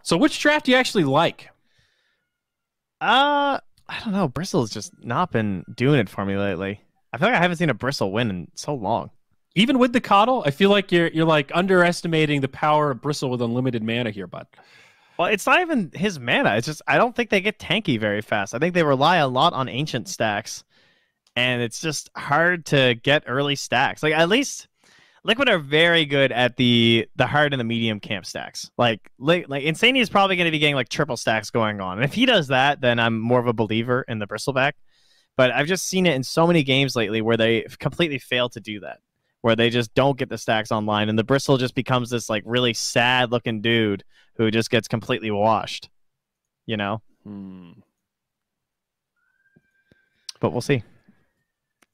So which draft do you actually like? I don't know. Bristle's just not been doing it for me lately. I feel like I haven't seen a Bristle win in so long. Even with the coddle, I feel like you're like underestimating the power of Bristle with unlimited mana here, bud. Well, it's not even his mana. It's just I don't think they get tanky very fast. I think they rely a lot on ancient stacks, and it's just hard to get early stacks. Like at least Liquid are very good at the hard and the medium camp stacks. Like Insania is probably going to be getting like triple stacks going on, and if he does that, then I'm more of a believer in the Bristleback. But I've just seen it in so many games lately where they completely fail to do that, where they just don't get the stacks online, and the Bristle just becomes this like really sad looking dude who just gets completely washed, you know? But we'll see.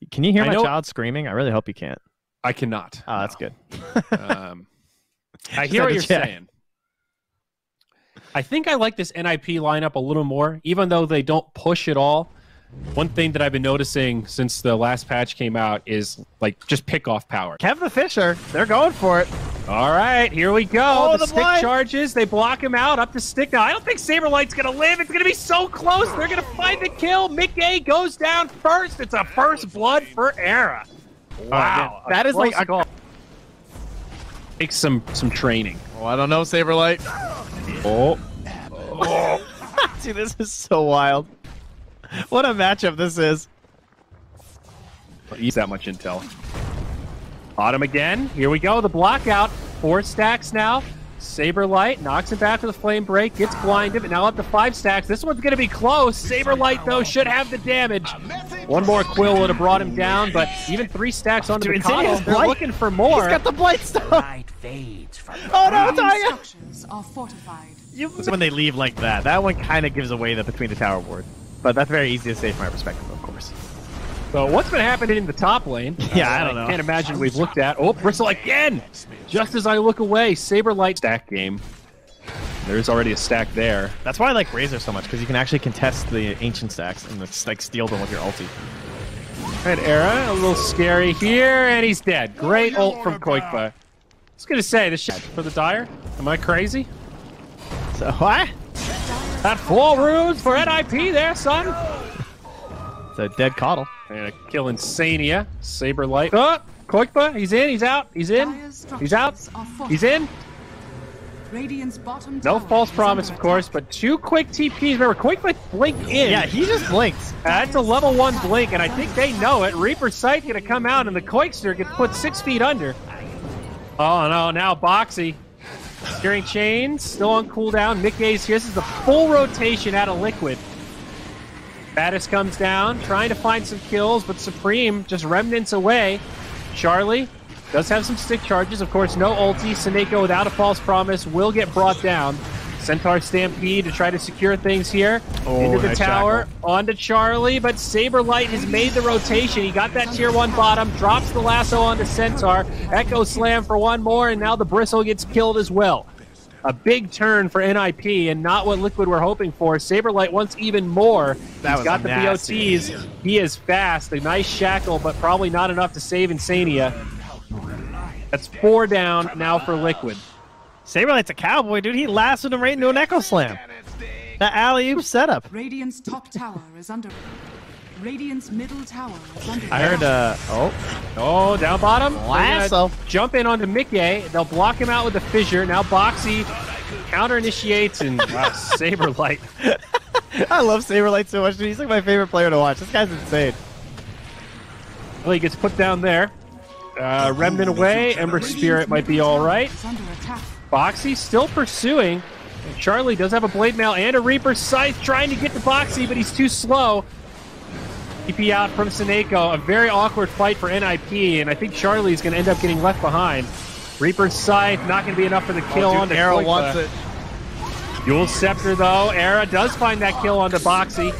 Can you hear my child screaming? I really hope you can't. I cannot. Oh, that's good. I hear what you're saying. I think I like this NIP lineup a little more, even though they don't push at all. One thing that I've been noticing since the last patch came out is like just pick off power. Kev the Fisher, they're going for it. All right, here we go. Oh, the stick charges, they block him out up to stick. Now I don't think Saberlight's gonna live. It's gonna be so close. They're gonna find the kill. Mickey goes down first. It's a first blood for Era. Wow, that is like a goal. Takes some training. Oh, I don't know, Saberlight. Oh. Dude, this is so wild. What a matchup this is. Use that much intel. Autumn again. Here we go. The block out. 4 stacks now. Saberlight knocks him back with a flame break. Gets blinded, but now up to 5 stacks. This one's going to be close. Saberlight, though, should have the damage. One more quill would have brought him down, but even 3 stacks onto the coddle. They're looking for more. He's got the blight stone. Oh no, Taya! When they leave like that, that one kind of gives away the between the tower ward. But that's very easy to say from my perspective, of course. So what's been happening in the top lane? Yeah, I don't know. I can't imagine we've looked at. Oh, Bristle again! Just as I look away, Saberlight stack game. There's already a stack there. That's why I like Razor so much, because you can actually contest the ancient stacks and it's like steal them with your ulti. Right, Era, a little scary here, and he's dead. Great ult from Koikba. I was gonna say, this shit for the Dire. Am I crazy? So what? That 4 runes for NIP there, son. It's a dead coddle. And a kill Insania. Saberlight. Oh, Koikba, he's in, he's out, he's in, he's out, he's in. No false promise, of course, but 2 quick TPs. Remember, Koikba blinked in. Yeah, he just blinked. That's a level 1 blink, and I think they know it. Reaper's Sight gonna come out, and the Koikster gets put 6 feet under. Oh no, now Boxy. Steering chains, still on cooldown. Mickey's here. This is the full rotation out of Liquid. Battis comes down, trying to find some kills, but Supreme just remnants away. Charlie does have some stick charges. Of course, no ulti. Seneko without a false promise will get brought down. Centaur Stampede to try to secure things here. Into the tower, onto Charlie, but Saberlight has made the rotation. He got that tier 1 bottom, drops the lasso onto Centaur. Echo Slam for 1 more, and now the Bristle gets killed as well. A big turn for NIP, and not what Liquid were hoping for. Saberlight wants even more. He's got the BOTs. He is fast. A nice shackle, but probably not enough to save Insania. That's 4 down now for Liquid. Saberlight's a cowboy, dude. He lassoed him right into an Echo Slam. That alley-oop setup. Radiant's top tower is under. Radiant's middle tower is under. I heard, Oh, down bottom. Lasso. Jump in onto Mickey. They'll block him out with the fissure. Now Boxy counter-initiates, and wow, Saberlight. I love Saberlight so much, dude. He's like my favorite player to watch. This guy's insane. Well, he gets put down there. Remnant away. Ember Spirit might be all right. Boxy still pursuing. Charlie does have a Blade Mail and a Reaper Scythe trying to get to Boxy, but he's too slow. TP out from Seneko. A very awkward fight for NIP, and I think Charlie's going to end up getting left behind. Reaper Scythe not going to be enough for the kill onto Era wants it. Dual Scepter, though. Era does find that kill onto Boxy.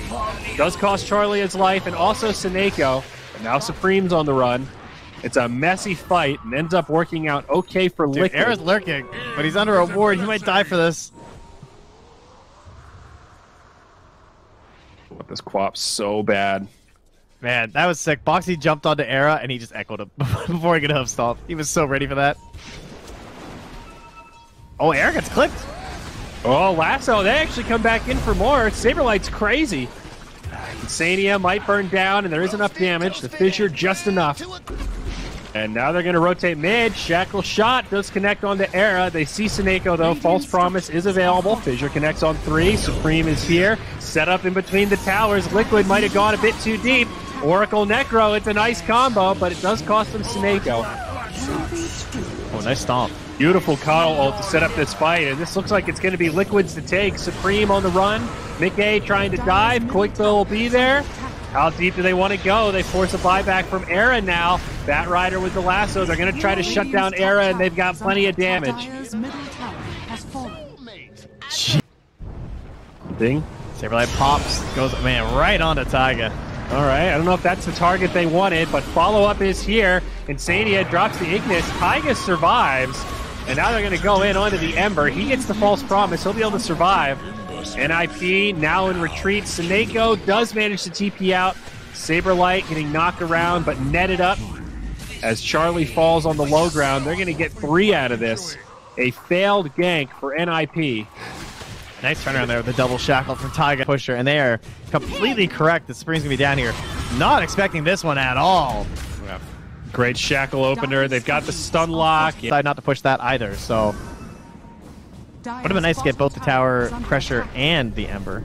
Does cost Charlie his life, and also Seneko. And now Supreme's on the run. It's a messy fight, and ends up working out okay for Liquid. Era's lurking, but he's under a ward. He might die for this. This Quap's so bad. Man, that was sick. Boxy jumped onto Era, and he just echoed him before he could have stopped. He was so ready for that. Oh, Era gets clipped. Oh, Lasso, they actually come back in for more. Saberlight's crazy. Insania might burn down, and there is enough damage. The Fissure just enough. And now they're going to rotate mid. Shackle shot does connect onto Era. They see Seneko, though. False Promise is available. Fissure connects on 3. Supreme is here. Set up in between the towers. Liquid might have gone a bit too deep. Oracle Necro, it's a nice combo, but it does cost them Seneko. Oh, nice stomp. Beautiful Coddle ult to set up this fight, and this looks like it's going to be Liquid's to take. Supreme on the run. Mickey trying to dive. Koikba will be there. How deep do they want to go? They force a buyback from Era now. Bat Rider with the lasso. They're going to try to shut down Era, and they've got plenty of damage. Thing. Saberlight pops, goes, man, right onto Taiga. All right, I don't know if that's the target they wanted, but follow-up is here. Insania drops the Ignis. Taiga survives, and now they're going to go in onto the Ember. He gets the False Promise. He'll be able to survive. NIP now in retreat. Seneko does manage to TP out. Saberlight getting knocked around, but netted up as Charlie falls on the low ground. They're going to get 3 out of this. A failed gank for NIP. Nice turnaround there with the double shackle from Taiga Pusher, and they are completely correct that Supreme's going to be down here. Not expecting this one at all. Yeah. Great shackle opener. They've got the stun lock. Decided not to push that either, so would have been nice to get both the tower pressure and the Ember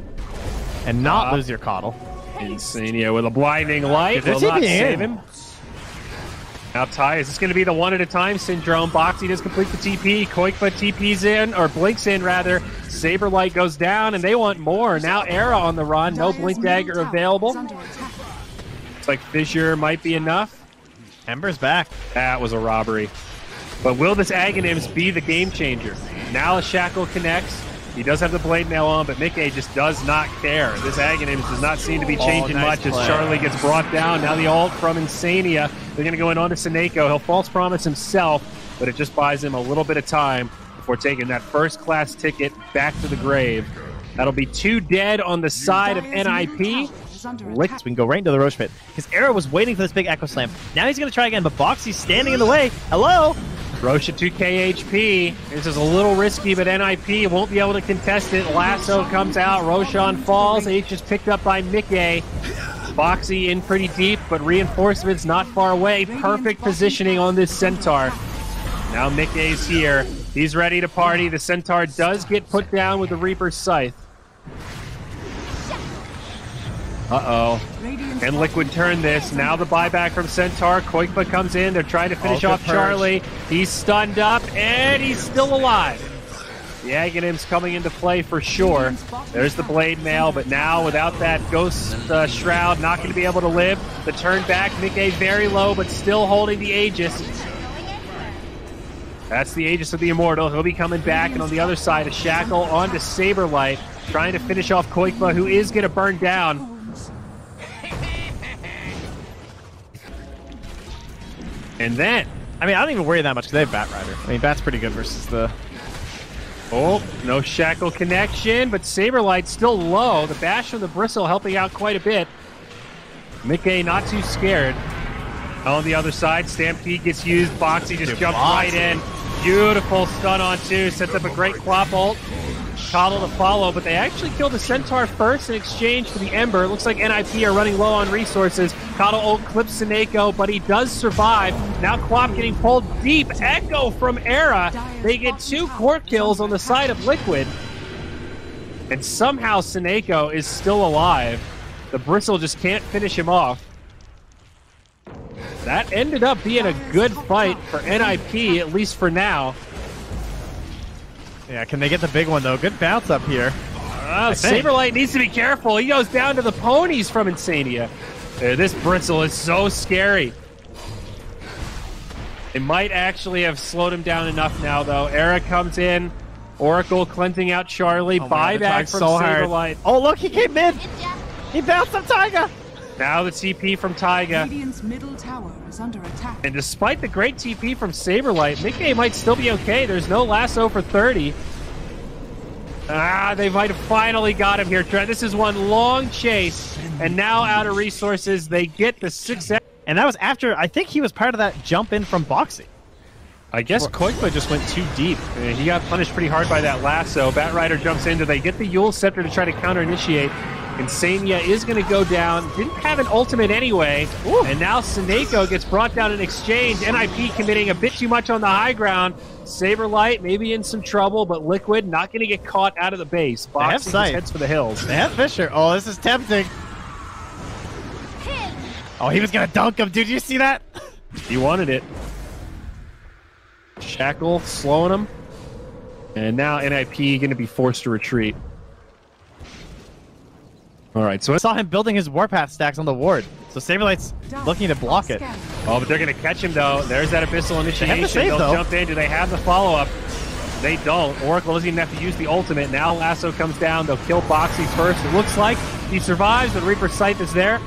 and not lose your Coddle. Insania with a blinding light. Will not save him. Now Ty, is this going to be the one at a time syndrome? Boxy does complete the TP. Koikba TP's in, or blinks in rather. Saberlight goes down, and they want more. Now Era on the run. No Blink Dagger available. Looks like Fissure might be enough. Ember's back. That was a robbery. But will this Aghanims be the game changer? Now a Shackle connects. He does have the blade mail on, but Mickey just does not care. This Aghanims does not seem to be changing much as Charlie gets brought down. Now the ult from Insania. They're going to go in on to Seneko. He'll False Promise himself, but it just buys him a little bit of time before taking that first-class ticket back to the grave. That'll be 2 dead on the side of NIP. We can go right into the Roche pit. His Era was waiting for this big Echo Slam. Now he's going to try again, but Boxy's standing in the way. Hello? Roche at 2k HP. This is a little risky, but NIP won't be able to contest it. Lasso comes out. Roshan falls. H is picked up by Mickey. Boxy in pretty deep, but reinforcements not far away. Perfect positioning on this Centaur. Now Mickey's here. He's ready to party. The Centaur does get put down with the Reaper's Scythe. Uh-oh. And Liquid turn this. Now the buyback from Centaur. Koikba comes in. They're trying to finish off Charlie. He's stunned up, and he's still alive. The Aghanims coming into play for sure. There's the blade mail, but now without that Ghost Shroud, not going to be able to live. The turn back, Mickey very low, but still holding the Aegis. That's the Aegis of the Immortal. He'll be coming back, and on the other side, a Shackle onto Saberlight, trying to finish off Koikba, who is going to burn down. And then, I mean, I don't even worry that much because they have Bat Rider. I mean, Bat's pretty good versus the... Oh, no Shackle connection, but Saberlight's still low. The bash from the Bristle helping out quite a bit. Mickey not too scared. On the other side, Stampede gets used. Boxy just jumps right in. Beautiful stun on 2. Sets up a great Clop ult. Coddle to follow, but they actually killed the Centaur first in exchange for the Ember. It looks like NIP are running low on resources. Coddle ult clips Seneko, but he does survive. Now Quap getting pulled deep. Echo from Era. They get 2 court kills on the side of Liquid. And somehow Seneko is still alive. The Bristle just can't finish him off. That ended up being a good fight for NIP, at least for now. Yeah, can they get the big one, though? Good bounce up here. Saberlight needs to be careful. He goes down to the ponies from Insania. This Bristle is so scary. It might actually have slowed him down enough now, though. Era comes in. Oracle cleansing out Charlie. Buyback from Saberlight. Oh, look, he came mid. He bounced on Taiga. Now the TP from Taiga. Radiant's middle tower is under attack. And despite the great TP from Saberlight, Mickey might still be okay. There's no lasso for 30. They might have finally got him here. This is one long chase, and now out of resources, they get the 6. And that was after, I think he was part of that jump in from Boxy. I guess Koikba just went too deep. He got punished pretty hard by that lasso. Batrider jumps in. Do they get the Yule Scepter to try to counter-initiate? Insania is going to go down. Didn't have an ultimate anyway. Ooh. And now Seneko gets brought down in exchange. NIP committing a bit too much on the high ground. Saberlight maybe in some trouble, but Liquid not going to get caught out of the base. Boxing heads for the hills. They have Fisher. Oh, this is tempting. Oh, he was going to dunk him. Did you see that? He wanted it. Shackle slowing him. And now NIP going to be forced to retreat. All right, so I saw him building his Warpath stacks on the ward. So Saberlight's looking to block it. Oh, but they're going to catch him, though. There's that Abyssal initiation. They'll jump in. Do they have the follow-up? They don't. Oracle doesn't even have to use the ultimate. Now Lasso comes down. They'll kill Boxy first. It looks like he survives. The Reaper's Scythe is there.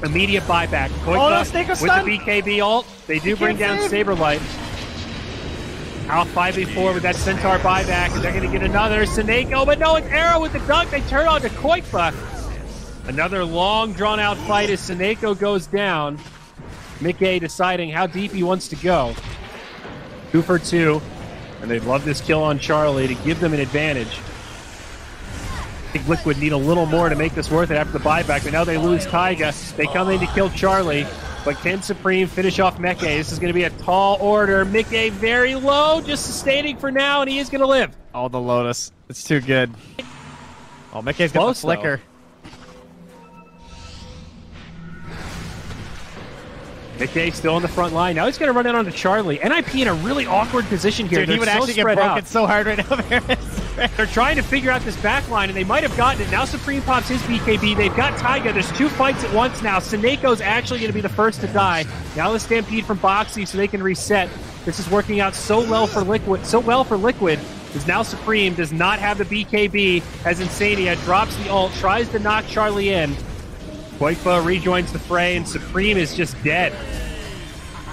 Immediate buyback. Koikba with the BKB ult. They do bring down Saberlight. Out 5v4 with that Centaur buyback. And they're going to get another. Seneko, but no, it's Arrow with the dunk. They turn on to Koikba. Another long, drawn-out fight as Seneko goes down. Mickey deciding how deep he wants to go. 2 for 2. And they'd love this kill on Charlie to give them an advantage. I think Liquid need a little more to make this worth it after the buyback, but now they lose Taiga. They come in to kill Charlie, but can Supreme finish off Mickey? This is going to be a tall order. Mickey very low, just sustaining for now, and he is going to live. Oh, the Lotus. It's too good. Oh, Mickey's got the flicker. Though. Mickey still on the front line. Now he's going to run in onto Charlie. NIP in a really awkward position here. Dude, he would actually get broken so hard right now. They're trying to figure out this back line, and they might have gotten it. Now Supreme pops his BKB. They've got Taiga. There's 2 fights at once now. Seneko's actually going to be the first to die. Now the Stampede from Boxy so they can reset. This is working out so well for Liquid. Is now Supreme does not have the BKB as Insania drops the ult, tries to knock Charlie in. Koikba rejoins the fray, and Supreme is just dead.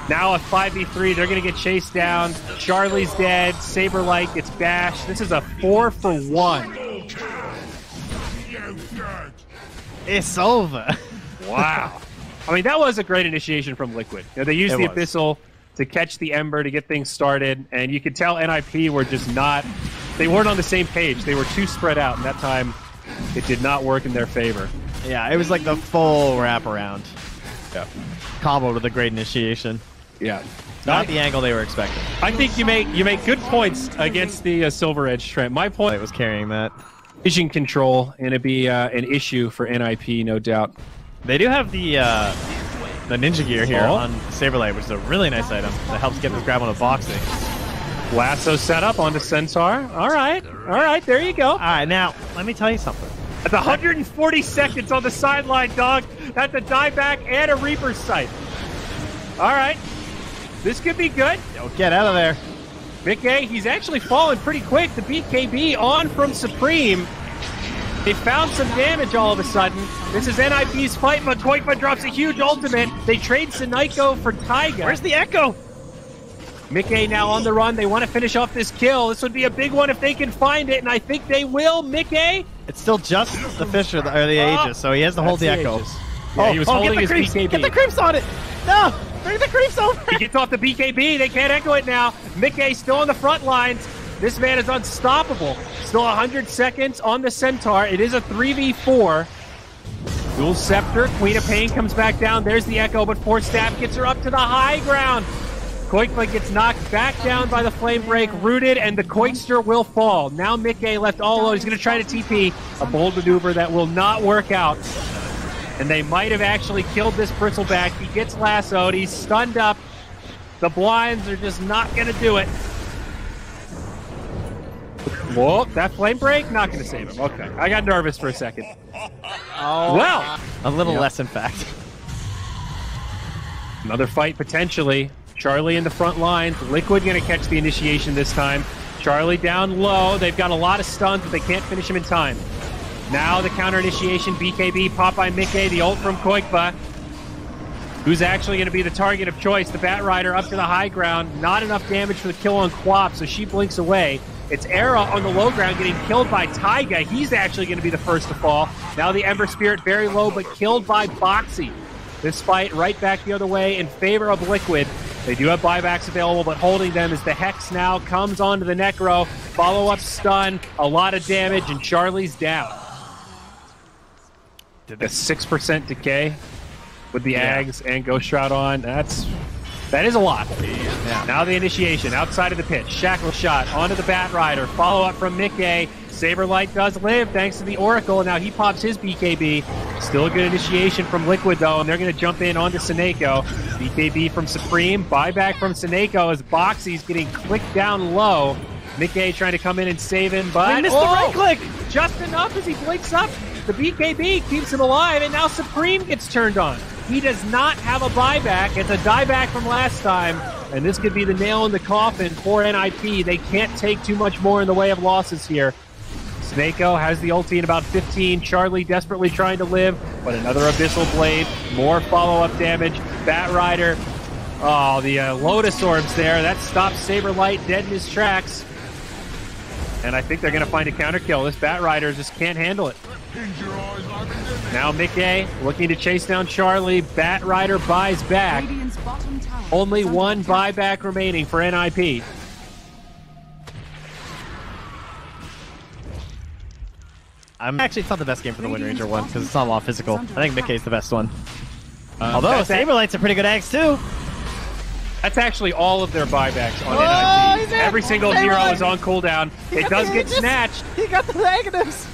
Now a 5v3, they're going to get chased down. Charlie's dead. Saberlight gets bashed. This is a 4 for 1. It's over. Wow. I mean, that was a great initiation from Liquid. You know, they used the Abyssal to catch the Ember to get things started, and you could tell NIP were just not... They weren't on the same page. They were too spread out, and that time it did not work in their favor. Yeah, it was like the full wraparound. Yeah. Combo with a great initiation. Yeah. Not the angle they were expecting. I think you make good points against the Silver Edge Trent. My point was carrying that. Vision control, and it'd be an issue for NIP, no doubt. They do have the ninja gear here on Saberlight, which is a really nice item that helps get this grab on a Boxing. Lasso set up onto Centaur. All right, there you go. All right, now, let me tell you something. At 140 seconds on the sideline, dog. That's a dieback and a Reaper's Sight. All right. This could be good. Yo, get out of there. Mickey, he's actually fallen pretty quick. The BKB on from Supreme. They found some damage all of a sudden. This is NIP's fight, but Koikba drops a huge ultimate. They trade Seneko for Taiga. Where's the Echo? Mickey now on the run. They want to finish off this kill. This would be a big one if they can find it, and I think they will. Mickey? It's still just the Fisher, or the Aegis, so he has to hold the Echo. Yeah, he was holding his BKB. Get the creeps on it! No! Bring the creeps over! He gets off the BKB. They can't echo it now. Mickey still on the front lines. This man is unstoppable. Still 100 seconds on the Centaur. It is a 3v4. Dual Scepter. Queen of Pain comes back down. There's the Echo, but Force Staff gets her up to the high ground. Koikba gets knocked back down by the Flame Break, rooted, and the Koikster will fall. Now Mickey left all alone. He's going to try to TP. A bold maneuver that will not work out. And they might have actually killed this Bristleback. He gets lassoed. He's stunned up. The blinds are just not going to do it. Whoa, that Flame Break? Not going to save him. Okay, I got nervous for a second. Oh, well. A little less, in fact. Another fight, potentially. Charlie in the front lines. Liquid going to catch the initiation this time. Charlie down low. They've got a lot of stuns, but they can't finish him in time. Now the counter initiation. BKB, pop by Mickey. The ult from Koikba. Who's actually going to be the target of choice? The Batrider up to the high ground. Not enough damage for the kill on Quap, so she blinks away. It's Era on the low ground getting killed by Taiga. He's actually going to be the first to fall. Now the Ember Spirit very low, but killed by Boxy. This fight right back the other way in favor of Liquid. They do have buybacks available, but holding them is the Hex now. Comes onto the Necro. Follow-up stun. A lot of damage, and Charlie's down. Did a 6% decay with the Ags and Ghost Shroud on. That is a lot. Yeah. Now the initiation outside of the pit. Shackle shot onto the Bat Rider. Follow-up from Mickey. Saberlight does live thanks to the Oracle. Now he pops his BKB. Still a good initiation from Liquid, though, and they're going to jump in onto Seneko. BKB from Supreme. Buyback from Seneko as Boxy's getting clicked down low. Mickey trying to come in and save him, but he missed the right click. Just enough as he blinks up. The BKB keeps him alive, and now Supreme gets turned on. He does not have a buyback. It's a dieback from last time, and this could be the nail in the coffin for NIP. They can't take too much more in the way of losses here. Seneko has the ulti in about 15. Charlie desperately trying to live, but another Abyssal Blade. More follow-up damage. Bat Rider. Oh, the Lotus Orbs there. That stops Saberlight dead in his tracks. And I think they're going to find a counter kill. This Bat Rider just can't handle it. Now Mickey looking to chase down Charlie. Bat Rider buys back. Only one buyback remaining for NIP. Actually, it's not the best game for the Wind Ranger one because it's not a lot physical. I think Mickey's the best one. Although Saberlight's a pretty good axe too. That's actually all of their buybacks on NIP. Every single hero is on cooldown. It does get snatched. He got the negatives.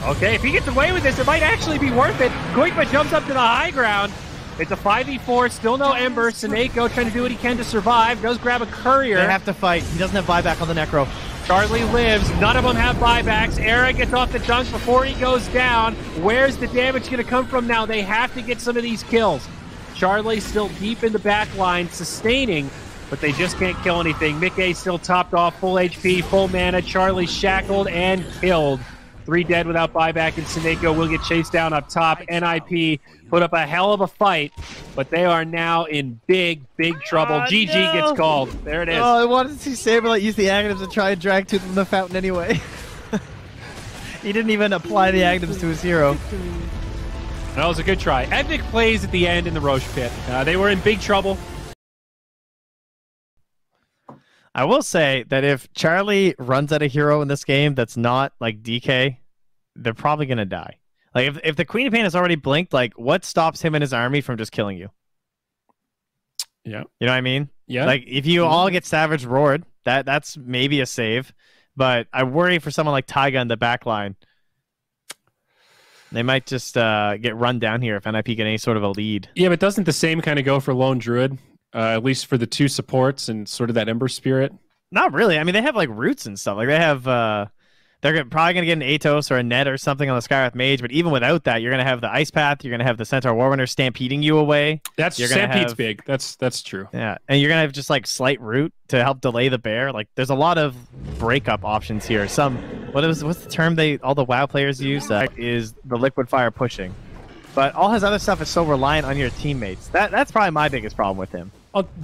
Okay, if he gets away with this, it might actually be worth it. Koikma jumps up to the high ground. It's a 5v4, still no Ember. Seneko trying to do what he can to survive. Does grab a courier. They have to fight. He doesn't have buyback on the Necro. Charlie lives. None of them have buybacks. Era gets off the dunk before he goes down. Where's the damage going to come from now? They have to get some of these kills. Charlie still deep in the back line, sustaining, but they just can't kill anything. Mickey still topped off, full HP, full mana. Charlie shackled and killed. 3 dead without buyback, and Seneko will get chased down up top. NIP put up a hell of a fight, but they are now in big, big trouble. GG gets called. There it is. Oh, I wanted to see Saberlight use the Agnums to try and drag Tooth from the fountain anyway. He didn't even apply the Agnums to his hero. That was a good try. Epic plays at the end in the Roche pit. They were in big trouble. I will say that if Charlie runs at a hero in this game that's not like DK, they're probably going to die. Like if the Queen of Pain has already blinked, like what stops him and his army from just killing you? Yeah. You know what I mean? Yeah. Like if you all get Savage Roared, that's maybe a save. But I worry for someone like Taiga in the back line. They might just get run down here if NIP get any sort of a lead. Yeah, but doesn't the same kind of go for Lone Druid? At least for the 2 supports and sort of that Ember Spirit? Not really. I mean, they have like roots and stuff. Like they have, they're probably going to get an Atos or a Net or something on the Skywrath Mage. But even without that, you're going to have the Ice Path. You're going to have the Centaur Warrunner stampeding you away. Stampede's big. That's true. Yeah, and you're going to have just like Slight Root to help delay the bear. Like there's a lot of breakup options here. What's the term all the WoW players use? Is the Liquid Fire pushing. But all his other stuff is so reliant on your teammates. That's probably my biggest problem with him.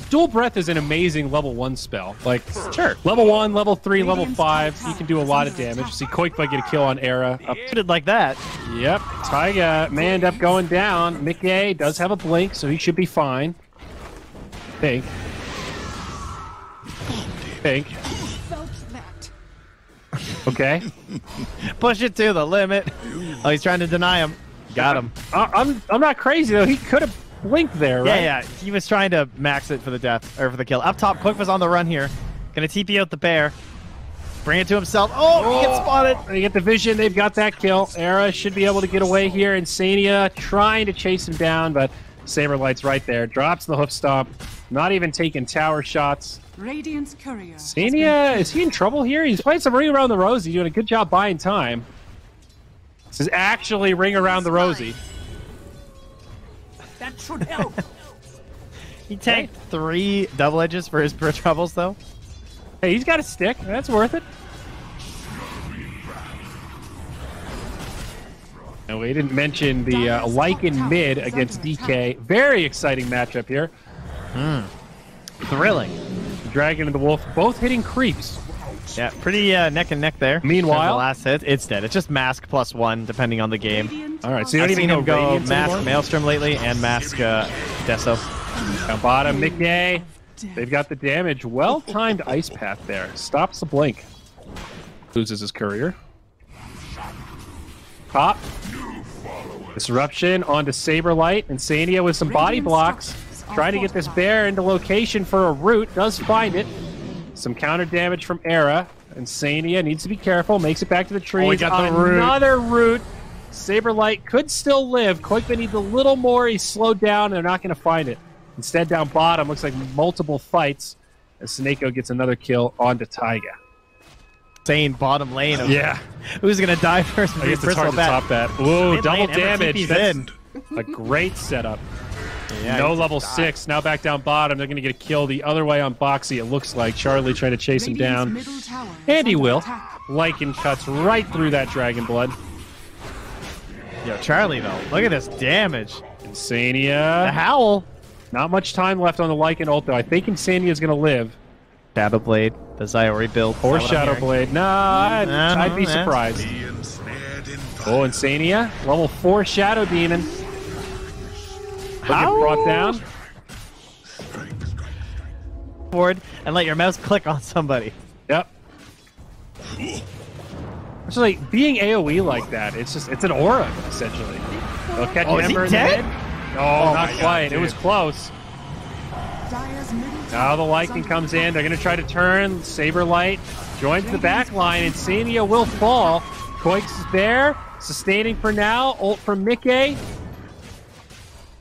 Dual Breath is an amazing level 1 spell. Like, sure. Level 1, level 3, level 5, you can do a lot of damage. See Koikma get a kill on Era. Like that. Yep. Taiga may end up going down. Mickey does have a blink, so he should be fine. Think. Okay. Push it to the limit. Oh, he's trying to deny him. Got him. I'm not crazy, though. He could have blinked there, right? Yeah. He was trying to max it for the death, or for the kill. Up top, Quick's on the run here. Gonna TP out the bear. Bring it to himself. Oh, he gets spotted. They get the vision. They've got that kill. Era should be able to get away here. Insania trying to chase him down, but Saberlight's right there. Drops the hoof stomp. Not even taking tower shots. Radiant's courier. Insania, is he in trouble here? He's playing some Ring Around the Rosie, doing a good job buying time. This is actually Ring Around the Rosie. That should help. He tanked 3 double edges for his troubles, though. Hey, he's got a stick. That's worth it. And we didn't mention the Lycan mid against DK. Very exciting matchup here. Thrilling. The Dragon and the Wolf both hitting creeps. Yeah, pretty neck and neck there. Meanwhile, the last hit, it's dead. It's just Mask +1, depending on the game. All right, so you I've don't even seen him go Radiance Mask anymore? Maelstrom lately and Mask Deso. Down bottom, Mickey. They've got the damage. Well-timed ice path there. Stops the blink. Loses his courier. Pop. Disruption onto Saberlight. Insania with some body blocks. Trying to get this bear into location for a root. Does find it. Some counter damage from Era. Insania needs to be careful. Makes it back to the tree. Another root. Saberlight could still live. Koikba needs a little more. He's slowed down, and they're not going to find it. Instead, down bottom, looks like multiple fights as Seneko gets another kill onto Taiga. Insane bottom lane. Yeah. Who's going to die first? I guess it's hard to top that. Ooh, double damage. That's in. a great setup. Yeah, no level 6. Now back down bottom. They're going to get a kill the other way on Boxy, it looks like. Charlie trying to chase him down. And he will. Lycan cuts right through that Dragon Blood. Yo, Charlie, though. Look at this damage. Insania. The Howl. Not much time left on the Lycan ult, though. I think Insania is going to live. Shadow Blade. The Zyori build. Or Shadow Blade. Nah, I'd be surprised. Oh, Insania. Level 4 Shadow Demon. How? Brought down. Forward and let your mouse click on somebody. Yep. It's like being AoE like that. It's an aura essentially. They'll catch Ember in the head. Oh, not quite. It was close. Now the Lycan comes in. They're going to try to turn. Saberlight joins the back line. Insania will fall. Koix is there. Sustaining for now. Ult from Mickey.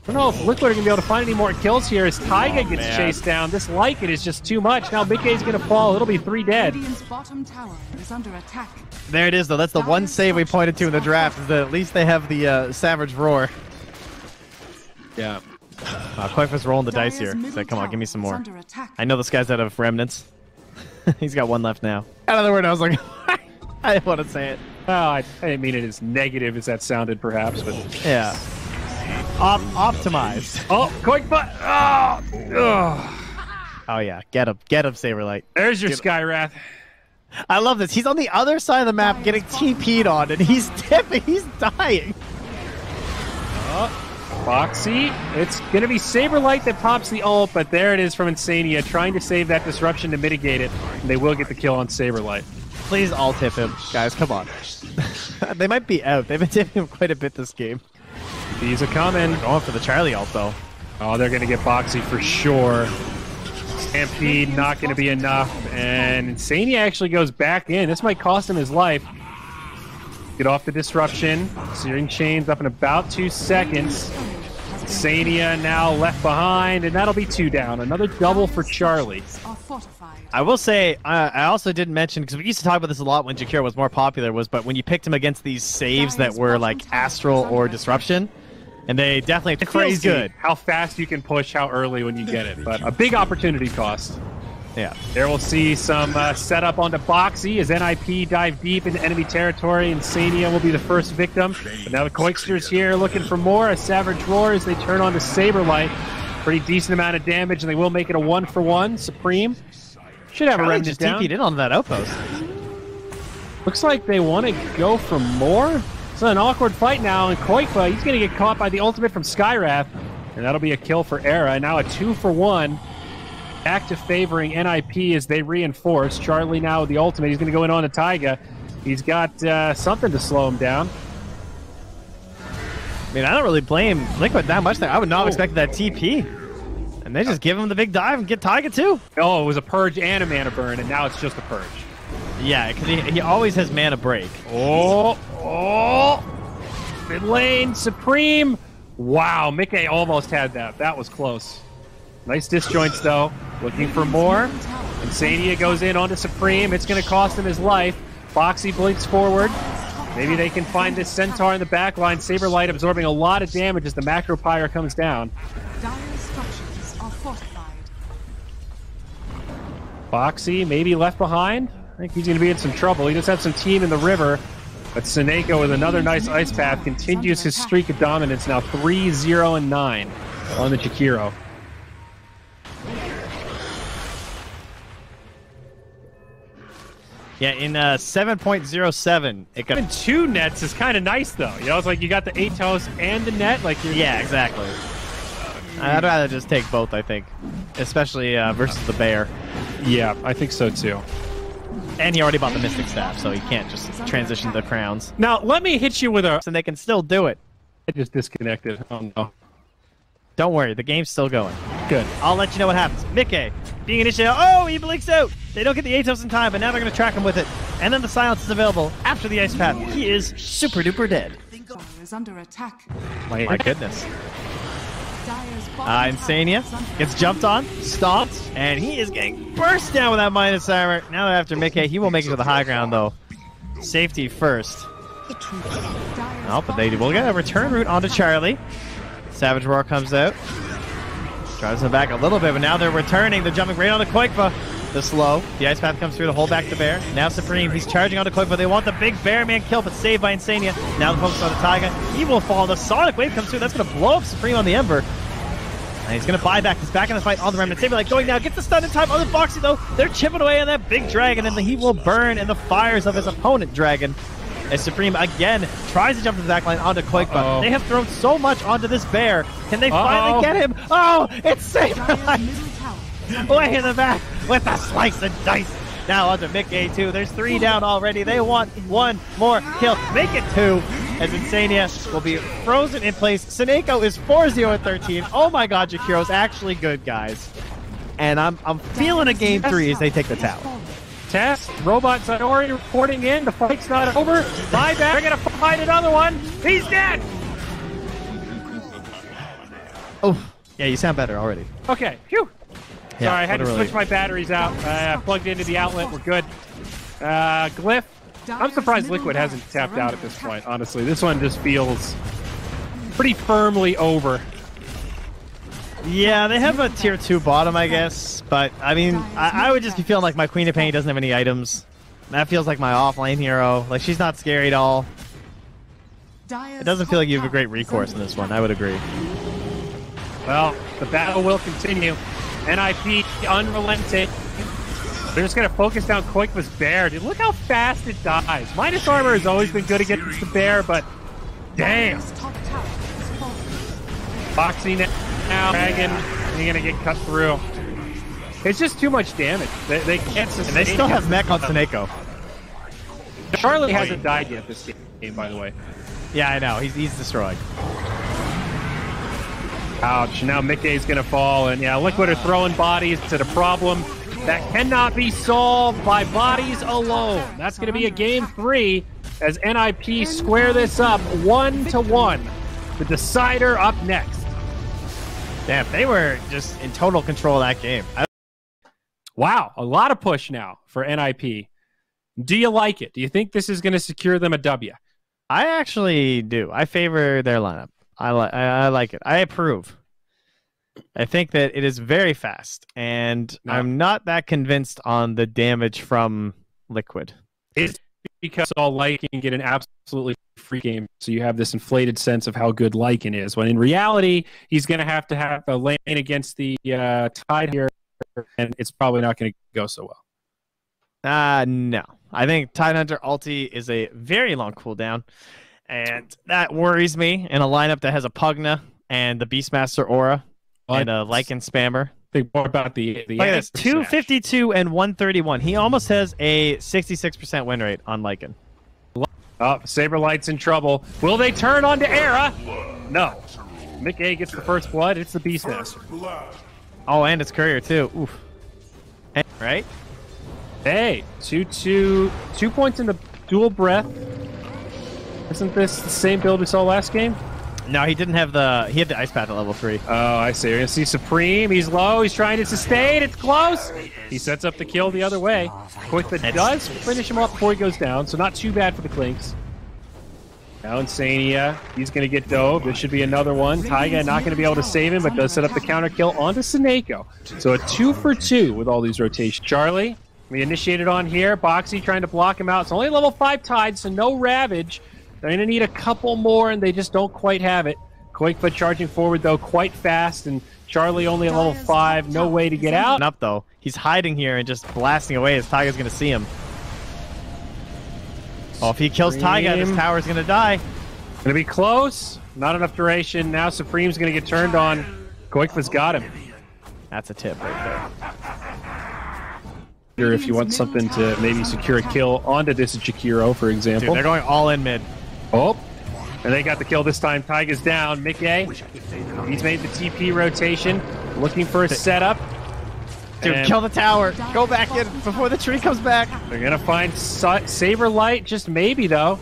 I don't know if Liquid are going to be able to find any more kills here as Taiga gets chased down. This Lycan is just too much. Now Mickey's going to fall. It'll be 3 dead. Bottom tower is under attack. There it is, though. That's the one save we pointed to in the draft. Is that at least they have the Savage Roar. Yeah. Koifa's rolling the dice here. So come on, give me some more. I know this guy's out of remnants. He's got 1 left now. Out of the word, I was like, I didn't want to say it. Well, I didn't mean it as negative as that sounded, perhaps, but yeah. Optimized. Oh, quick butt! Oh yeah, get him, Saberlight. There's your Skywrath. I love this. He's on the other side of the map, getting TP'd on, and he's tipping. He's dying. Boxy. It's gonna be Saberlight that pops the ult, but there it is from Insania, trying to save that disruption to mitigate it. And they will get the kill on Saberlight. Please all tip him, guys. Come on. They might be out. They've been tipping him quite a bit this game. These are coming. Going for the Charlie ult, though. Oh, they're going to get Boxy for sure. Stampede not going to be enough. And Insania actually goes back in. This might cost him his life. Get off the disruption. Searing Chains up in about 2 seconds. Insania now left behind, and that'll be 2 down. Another double for Charlie. I will say, I also didn't mention, because we used to talk about this a lot when Jakiro was more popular, but when you picked him against these saves that were like Astral or Disruption, and they definitely it's crazy good how fast you can push, how early when you get it, but a big opportunity cost. Yeah. There we'll see some setup onto Boxy as NIP dive deep into enemy territory. Insania will be the first victim. But now the Koiksters here looking for more. A Savage Roar as they turn on to Saberlight. Pretty decent amount of damage, and they will make it a 1-for-1. Supreme should have a remnant just down. TP'd in on that outpost. Looks like they want to go for more. It's an awkward fight now, and Koikba, he's going to get caught by the ultimate from Skywrath, and that'll be a kill for Era. And now a 2-for-1. Back to favoring NIP as they reinforce. Charlie now with the ultimate. He's going to go in on to Taiga. He's got something to slow him down. I mean, I don't really blame Liquid that much there. I would not have expected that TP. And they just give him the big dive and get Taiga too. Oh, it was a Purge and a Mana Burn, and now it's just a Purge. Yeah, because he always has Mana Break. Oh! Mid lane, Supreme. Wow, Mickey almost had that. That was close. Nice disjoints, though. Looking for more. Insania goes in onto Supreme. It's going to cost him his life. Boxy blinks forward. Maybe they can find this Centaur in the back line. Saberlight absorbing a lot of damage as the Macro Pyre comes down. Boxy maybe left behind. I think he's going to be in some trouble. He does have some team in the river. But Seneko with another nice ice path continues his streak of dominance. Now 3-0-9 on the Jakiro. Yeah, in 7.07, it got... Having 2 nets is kind of nice, though. You know, it's like you got the Atos and the net. Like yeah, exactly. I'd rather just take both, I think. Especially versus the bear. Yeah, I think so too. And he already bought the Mystic Staff, so he can't just transition to crowns. Now, let me hit you with a... And they can still do it. I just disconnected. Oh, no. Don't worry, the game's still going. Good. I'll let you know what happens. Mickey, being initiated. Oh, he blinks out. They don't get the Atos in time, but now they're going to track him with it. And then the silence is available after the Ice Path. He is super duper dead. Is under attack. My goodness. Dire's bottom Insania tower is under gets jumped on, stomped, and he is getting burst down with that minus armor. Now they're after Mickey. He will make it to the high ground, though. Safety first. Oh, but they will get a return route onto Charlie. Savage Roar comes out. Drives them back a little bit, but now they're returning. They're jumping right onto Koikva. The slow. The Ice Path comes through to hold back the bear. Now Supreme. He's charging onto Koikva. They want the big bear man kill, but saved by Insania. Now the focus on the Taiga. He will fall. The Sonic Wave comes through. That's going to blow up Supreme on the Ember. And he's going to buy back. He's back in the fight on the Remnant. Saberlight going now. Gets the stun in time on the Boxy, though. They're chipping away on that big dragon, and he will burn in the fires of his opponent dragon. As Supreme again tries to jump to the backline onto Koikva. They have thrown so much onto this bear. Can they finally get him? Oh, it's Saberlight way in the back with the slice and dice. Now onto Mickey too. There's 3 down already. They want 1 more kill. Make it 2. As Insania will be frozen in place. Seneko is 4-0-13. Oh my god, Jakiro's actually good, guys. And I'm feeling a game 3 as they take the tower. Test, Robot Sayori reporting in. The fight's not over. Buyback. They're going to fight another one. He's dead. Oh, yeah, you sound better already. Okay. Phew. Yeah, sorry, I had to switch my batteries out. Plugged into the outlet. We're good. Glyph. I'm surprised Liquid hasn't tapped out at this point, honestly. This one just feels pretty firmly over. Yeah, they have a tier 2 bottom, I guess. But, I mean, I would just be feeling like my Queen of Pain doesn't have any items. That feels like my offlane hero. Like, she's not scary at all. It doesn't feel like you have a great recourse in this one. I would agree. Well, the battle will continue. NIP unrelenting. They're just going to focus down Koikva's bear. Dude, look how fast it dies. Minus armor has always been good against the bear, but damn. Boxy now, Dragon, you're going to get cut through. It's just too much damage. They can't sustain. And they still have mech on Seneko. Charlie hasn't died yet this game, by the way. Yeah, I know. He's destroyed. Ouch. Now Mickey's going to fall, and yeah, Liquid are throwing bodies to the problem that cannot be solved by bodies alone. That's going to be a game 3 as NIP square this up 1-1. The decider up next. Damn, they were just in total control of that game. Wow, a lot of push now for NIP. Do you like it? Do you think this is going to secure them a W? I actually do. I favor their lineup. I like it. I approve. I think that it is very fast, and I'm not that convinced on the damage from Liquid. It's because all Lycan get an absolutely free game, so you have this inflated sense of how good Lycan is, when in reality, he's going to have a lane against the Tide here, and it's probably not going to go so well. No. I think Tidehunter ulti is a very long cooldown, and that worries me in a lineup that has a Pugna and the Beastmaster Aura and a Lycan Spammer. Think more about the Look at this, 252 and 131. He almost has a 66% win rate on Lycan. Oh, Saberlight's in trouble. Will they turn onto Era? No. Mickey gets the first blood. It's the Beastmaster. Oh, and it's Courier too. Oof. Right? Hey, 2 points in the dual breath. Isn't this the same build we saw last game? No, he didn't have he had the Ice Path at level 3. Oh, I see. You're going to see Supreme. He's low. He's trying to sustain. It's close. He sets up the kill the other way. Koikva does finish him off before he goes down, so not too bad for the Clinks. Now Insania. He's going to get dove. There should be another one. Taiga not going to be able to save him, but does set up the counter kill onto Seneko. So a 2 for 2 with all these rotations. Charlie, we initiated on here. Boxy trying to block him out. It's only level 5 Tide, so no Ravage. They're going to need a couple more, and they just don't quite have it. Koikva charging forward, though, quite fast, and Charlie only at level 5. No way to get out. Up though. He's hiding here and just blasting away as Taiga's going to see him. Oh, if he kills Taiga, this tower's going to die. Going to be close. Not enough duration. Now Supreme's going to get turned on. Koikva's got him. That's a tip right Or if you want something to maybe secure a kill onto this Jakiro, for there. example. Dude, they're going all in mid. Oh, and they got the kill this time. Taiga's down. Mickey, he's made the TP rotation, looking for a setup. Dude, And kill the tower. Go back in before the tree comes back. they're going to find Saber Light, just maybe, though.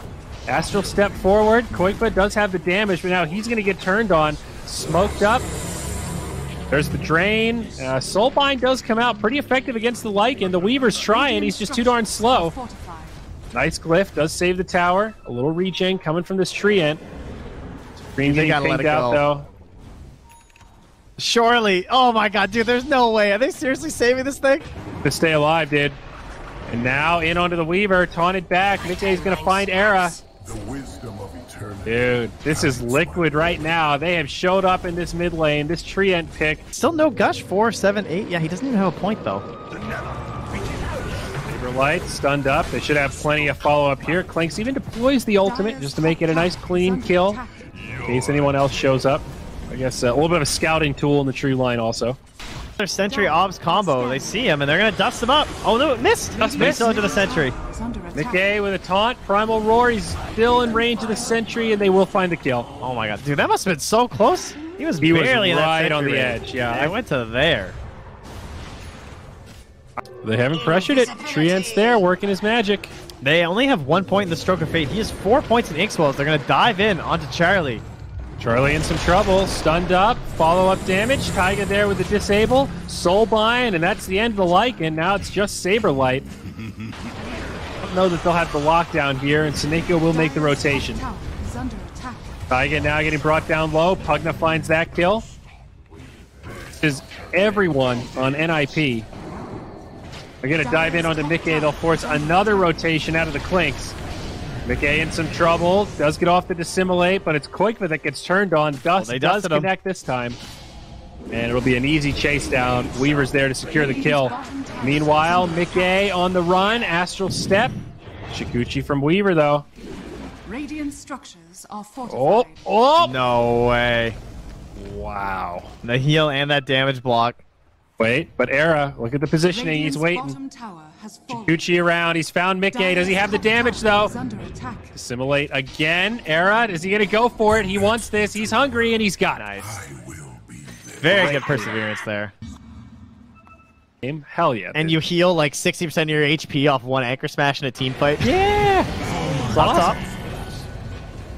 Astral step forward. Koikva does have the damage, but now he's going to get turned on. Smoked up. There's the drain. Soulbind does come out pretty effective against the Lycan. The Weaver's trying. He's just too darn slow. Nice glyph. Does save the tower. A little regen coming from this tree ant. Green getting gotta let pinged it out, go. though. Surely. Oh my god, dude, there's no way. Are they seriously saving this thing? To stay alive, dude. And now in onto the Weaver. Taunted back. Mickey's going to find Era. The wisdom of eternity. Dude, this is Liquid right now. They have showed up in this mid lane. This tree ant pick. Still no Gush. 4, 7, 8. Yeah, he doesn't even have a point, though. Saber Light stunned up. They should have plenty of follow-up here. Clinks even deploys the ultimate just to make it a nice clean kill in case anyone else shows up. I guess a little bit of a scouting tool in the tree line also. Their Sentry Obs combo. They see him, and they're going to dust him up. Oh, no, it missed. Just But he's missed. still into the Sentry. Mickey with a taunt. Primal Roar. He's still in range of the sentry, and they will find the kill. Oh my god. Dude, that must have been so close. He was He was barely in that right Sentry on the range. edge, yeah. I went to there. They haven't pressured it. Tree Ant's there, working his magic. They only have 1 point in the Stroke of Fate. He has 4 points in Inkswells. They're going to dive in onto Charlie. Charlie in some trouble. Stunned up. Follow-up damage. Taiga there with the disable. Soulbind, and that's the end of the Lycan. Now it's just Saber Light. I don't know that they'll have the lockdown here, and Seneko will make the rotation. Taiga now getting brought down low. Pugna finds that kill. Is everyone on NIP. They're going to dive in onto Mickey. They'll force another rotation out of the Clinks. Mickey in some trouble. Does get off the Dissimulate, but it's Koikva that gets turned on. Dust they does dusted him. connect this time. And it'll be an easy chase down. Weaver's there to secure the kill. Meanwhile, Mickey on the run. Astral Step. Shikuchi from Weaver, though. Radiant structures are Oh, fortified. oh! No way. Wow. The heal and that damage block. Wait, but Era, look at the positioning. He's Radiant's waiting. bottom tower has fallen. Shikuchi around. He's found Mickey. Does he have the damage, though? Is under attack. Assimilate again. Era, is he going to go for it? He wants this. He's hungry, and he's got it. Nice. Very good perseverance there. Hell yeah. And you heal like 60% of your HP off one anchor smash in a team fight. Yeah! Top top.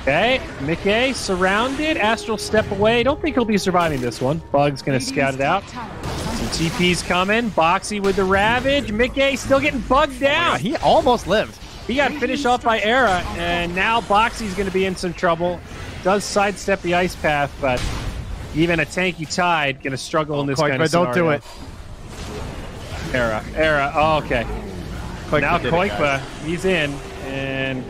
Okay, Mickey surrounded. Astral step away. Don't think he'll be surviving this one. Bug's going to scout it out. Some TP's coming. Boxy with the Ravage. Mickey still getting bugged down. He almost lived. He got finished off by Era, and now Boxy's going to be in some trouble. Does sidestep the ice path, but even a tanky Tide going to struggle in this kind of scenario. Don't do it. Era. Oh, okay. Koikva Now did it, Koikva, guys. he's in, and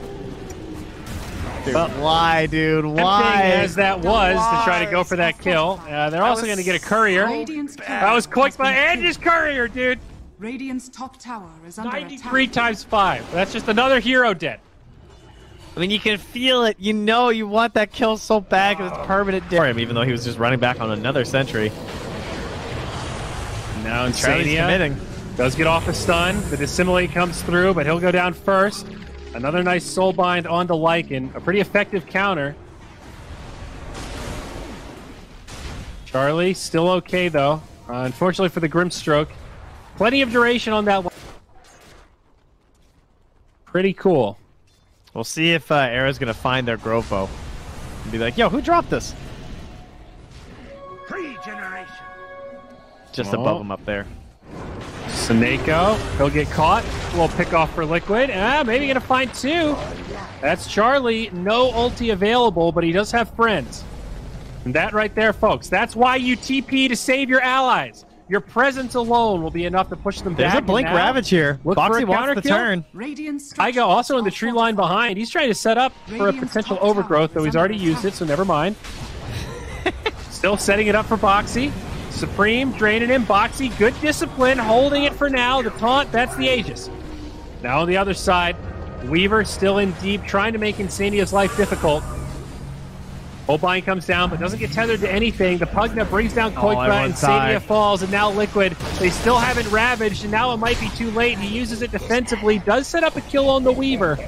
Dude, well, why, dude? tempting Why? as that was to try to go for that kill. They're also going to get a courier. That was Koikva and his courier, dude. Radiant's top tower is under 93 attack. times 5. That's just another hero dead. I mean, you can feel it. You know you want that kill so bad because it's permanent for him, even though he was just running back on another sentry. Now Charlie's Insania committing. does get off a stun. The Dissimulate comes through, but he'll go down first. Another nice Soulbind onto Lycan. A pretty effective counter. Charlie, still okay, though. Unfortunately for the Grimstroke. Plenty of duration on that one. Pretty cool. We'll see if Era's going to find their Grofo. And be like, yo, who dropped this? Just Oh. above him up there. Seneko, he'll get caught. We'll pick off for Liquid. Maybe gonna find two. That's Charlie. No ulti available, but he does have friends. And that right there, folks, that's why you TP to save your allies. Your presence alone will be enough to push them There's back. a Blink and now, Ravage here. look for Boxy a wants counter the kill. turn. Radiant Taiga also in the structures tree are line fortified. behind. He's trying to set up for a potential overgrowth, though he's already used it, so never mind. Still setting it up for Boxy. Supreme draining him. Boxy, good discipline, holding it for now. The taunt, that's the Aegis. Now on the other side, Weaver still in deep, trying to make Insania's life difficult. Holbein comes down, but doesn't get tethered to anything. The Pugna brings down Koikba, and Sania falls, and now Liquid. They still haven't ravaged, and now it might be too late. He uses it defensively, does set up a kill on the Weaver,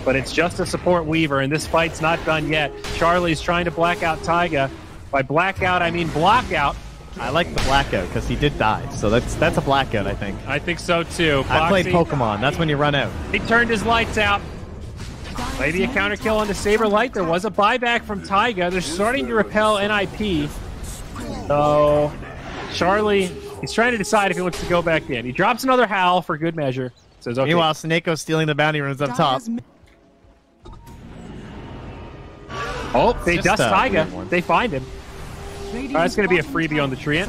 but it's just a support Weaver, and this fight's not done yet. Charlie's trying to black out Taiga. By blackout, I mean blockout. I like the blackout because he did die, so that's a blackout, I think. I think so too. I played Pokemon. That's when you run out. He turned his lights out. Maybe a counter kill on the Saberlight. There was a buyback from Taiga. They're starting to repel NIP. So Charlie, he's trying to decide if he looks to go back in. He drops another Howl for good measure. Says, okay. Meanwhile, Snakeo's stealing the bounty runes up top. Oh, they dust Taiga. They find him. That's going to be a freebie on the Treant.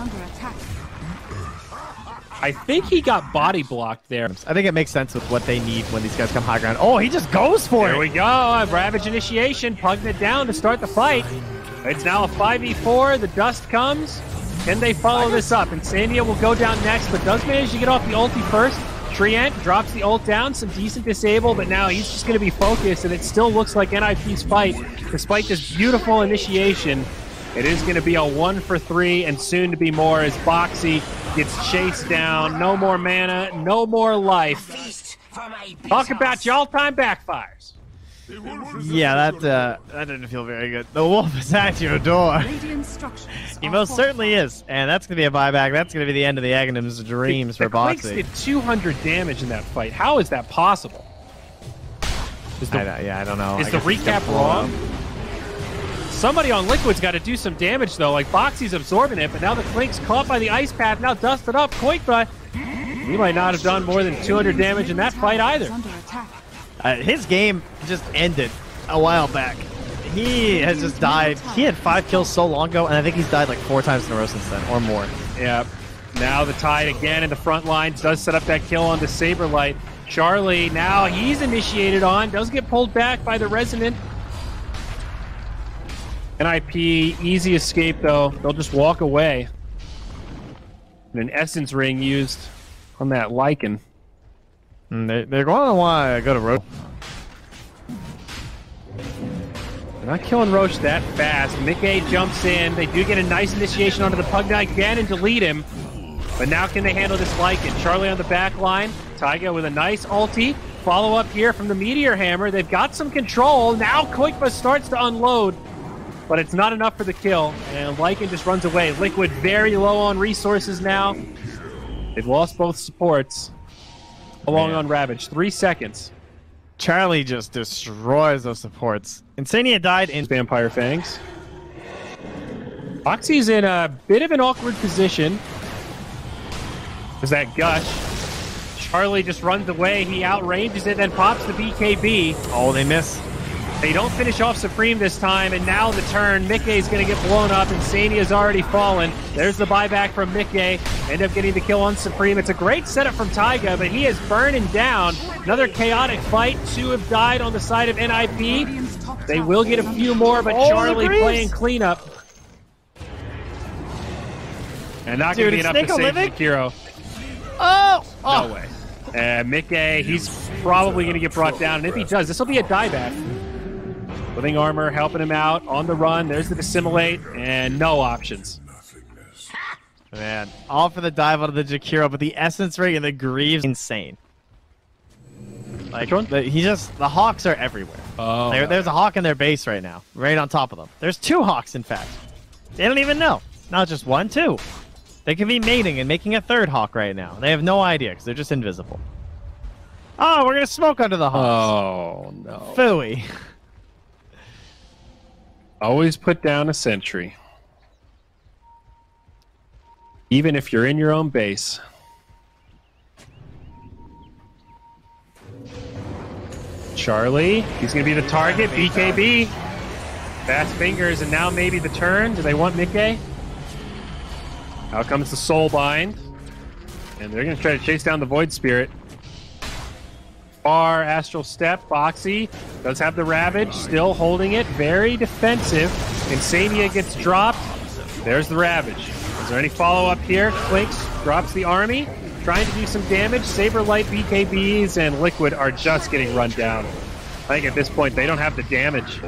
I think he got body blocked there. I think it makes sense with what they need when these guys come high ground. Oh, he just goes for it. There we go. Ravage initiation. Pugna down to start the fight. It's now a 5v4. The dust comes. Can they follow this up? And Sandia will go down next, but does manage to get off the ulti first. Treant drops the ult down. Some decent disable, but now he's just going to be focused, and it still looks like NIP's fight, despite this beautiful initiation. It is going to be a 1-for-3 and soon to be more as Boxy gets chased down. No more mana, no more life. Talk about your all-time backfires. Yeah, that didn't feel very good. The wolf is at your door. He most certainly is, and that's going to be a buyback. That's going to be the end of the Aghanim's dreams for Boxy. The Quakes did 200 damage in that fight. How is that possible? I don't know. Is the recap wrong? Somebody on Liquid's got to do some damage, though. Like, Boxy's absorbing it, but now the Clink's caught by the Ice Path, now dusted up. Koikba, he might not have done more than 200 damage in that fight either. His game just ended a while back. He has just died. He had 5 kills so long ago, and I think he's died like 4 times in a row since then, or more. Yeah. Now the Tide again in the front lines does set up that kill on the Saberlight. Charlie, now he's initiated on, does get pulled back by the Resonant. NIP, easy escape though. They'll just walk away. And an Essence Ring used on that Lycan. They're going to want to go to Roche. They're not killing Roche that fast. Mickey jumps in. They do get a nice initiation onto the Pugna again and delete him. But now can they handle this Lycan? Charlie on the back line. Taiga with a nice ulti. Follow up here from the Meteor Hammer. They've got some control. Now Koikba starts to unload. But it's not enough for the kill, and Lycan just runs away. Liquid very low on resources now. They've lost both supports. Along on Ravage, 3 seconds. Charlie just destroys those supports. Insania died in Vampire Fangs. Boxy's in a bit of an awkward position. There's that Gush. Charlie just runs away. He outranges it, then pops the BKB. Oh, they miss. They don't finish off Supreme this time, and now the turn. Mickey's going to get blown up, and Sania's already fallen. There's the buyback from Mickey. End up getting the kill on Supreme. It's a great setup from Taiga, but he is burning down. Another chaotic fight. 2 have died on the side of NIP. They will get a few more, but Charlie playing cleanup. And not going to be enough to save Shakiro. No way. Mickey, he's probably going to get brought down, and if he does, this will be a dieback. Living Armor helping him out on the run. There's the Dissimulate, and no options. Man, all for the dive out of the Jakiro, but the Essence Ring and the Greaves, insane. Like, the Hawks are everywhere. Oh. There's a Hawk in their base right now, right on top of them. There's 2 Hawks, in fact. They don't even know. Not just 1, 2. They could be mating and making a 3rd Hawk right now. They have no idea because they're just invisible. Oh, we're going to smoke under the Hawks. Oh, no. Phooey. Always put down a sentry. Even if you're in your own base. Charlie, he's going to be the target. BKB. Fast fingers, and now maybe the turn. Do they want Mickey? Out comes the Soulbind. And they're going to try to chase down the Void Spirit. Far Astral Step. Boxy does have the Ravage, still holding it. Very defensive. Insania gets dropped. There's the Ravage. Is there any follow-up here? Clinks drops the army. Trying to do some damage. Saberlight, BKBs, and Liquid are just getting run down. I think at this point they don't have the damage.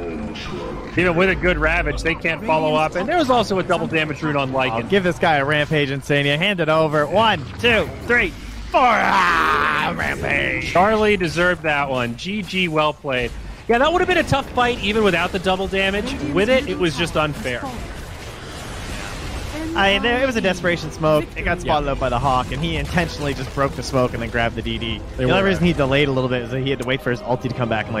Even with a good Ravage, they can't follow up. And there was also a double damage rune on Lycan. I'll give this guy a Rampage Insania. Hand it over. 1, 2, 3, 4. Ah, Rampage. Charlie deserved that one. GG, well played. Yeah, that would have been a tough fight even without the double damage. With it, it was just unfair. It was a desperation smoke. It got spotted out by the Hawk, and he intentionally just broke the smoke and then grabbed the DD. The only reason he delayed a little bit is that he had to wait for his ulti to come back and like